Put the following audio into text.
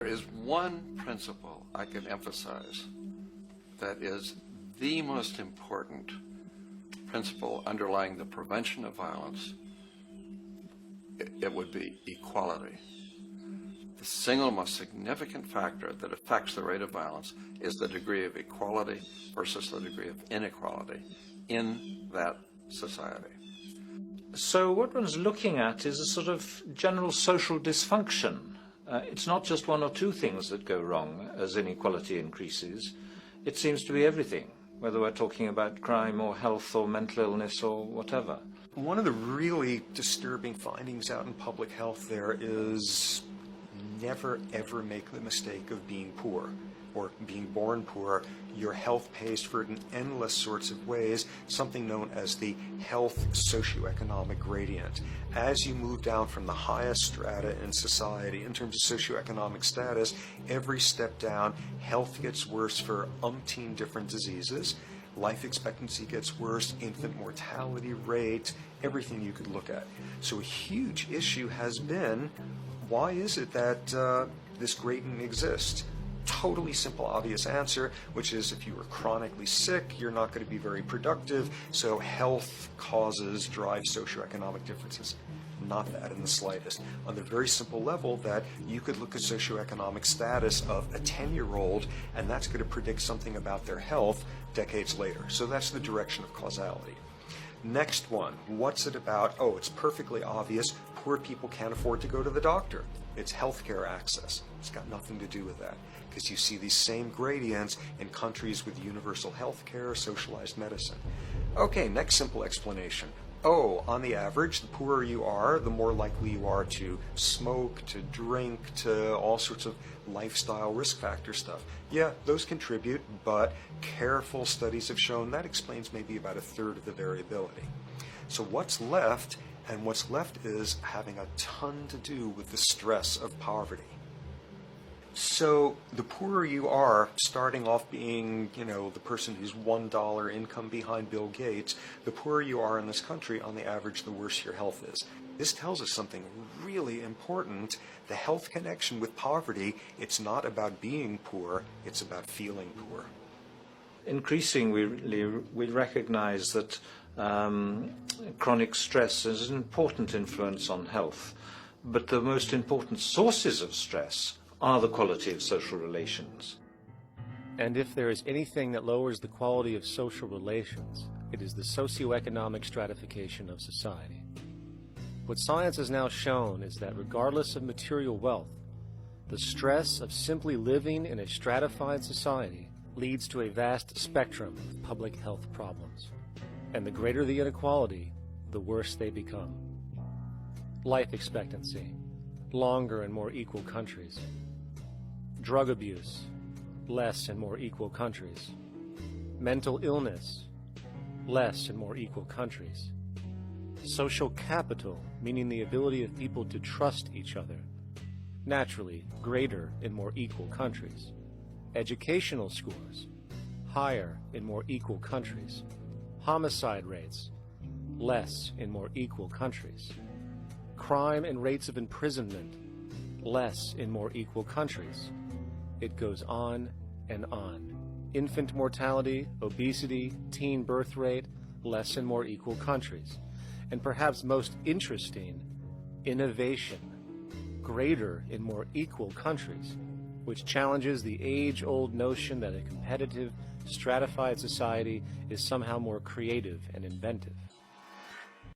There is one principle I can emphasize that is the most important principle underlying the prevention of violence. It would be equality. The single most significant factor that affects the rate of violence is the degree of equality versus the degree of inequality in that society. So what one's looking at is a sort of general social dysfunction. It's not just one or two things that go wrong as inequality increases. It seems to be everything, whether we're talking about crime or health or mental illness or whatever. One of the really disturbing findings out in public health there is never ever make the mistake of being poor or being born poor. Your health pays for it in endless sorts of ways, something known as the health socioeconomic gradient. As you move down from the highest strata in society in terms of socioeconomic status, every step down, health gets worse for umpteen different diseases. Life expectancy gets worse, infant mortality rate, everything you could look at. So a huge issue has been, why is it that this gradient exists? Totally simple, obvious answer, which is if you are chronically sick, you're not going to be very productive, so health causes drive socioeconomic differences. Not that in the slightest. On the very simple level that you could look at socioeconomic status of a 10-year-old, and that's going to predict something about their health decades later. So that's the direction of causality. Next one, what's it about? Oh, it's perfectly obvious. Poor people can't afford to go to the doctor. It's healthcare access. It's got nothing to do with that, because you see these same gradients in countries with universal healthcare, socialized medicine. Okay, next simple explanation. Oh, on the average, the poorer you are, the more likely you are to smoke, to drink, to all sorts of lifestyle risk factor stuff. Yeah, those contribute, but careful studies have shown that explains maybe about a third of the variability. So what's left? And what's left is having a ton to do with the stress of poverty. So the poorer you are, starting off being, the person who's $1 income behind Bill Gates, the poorer you are in this country, on the average, the worse your health is. This tells us something really important. The health connection with poverty, it's not about being poor, it's about feeling poor. Increasingly, we recognize that chronic stress has an important influence on health, but the most important sources of stress are the quality of social relations. And if there is anything that lowers the quality of social relations, it is the socioeconomic stratification of society. What science has now shown is that regardless of material wealth, the stress of simply living in a stratified society leads to a vast spectrum of public health problems. And the greater the inequality, the worse they become. Life expectancy, longer in more equal countries. Drug abuse, less in more equal countries. Mental illness, less in more equal countries. Social capital, meaning the ability of people to trust each other, naturally greater in more equal countries. Educational scores, higher in more equal countries. Homicide rates, less in more equal countries. Crime and rates of imprisonment, less in more equal countries. It goes on and on. Infant mortality, obesity, teen birth rate, less in more equal countries. And perhaps most interesting, innovation, greater in more equal countries, which challenges the age-old notion that a competitive, stratified society is somehow more creative and inventive.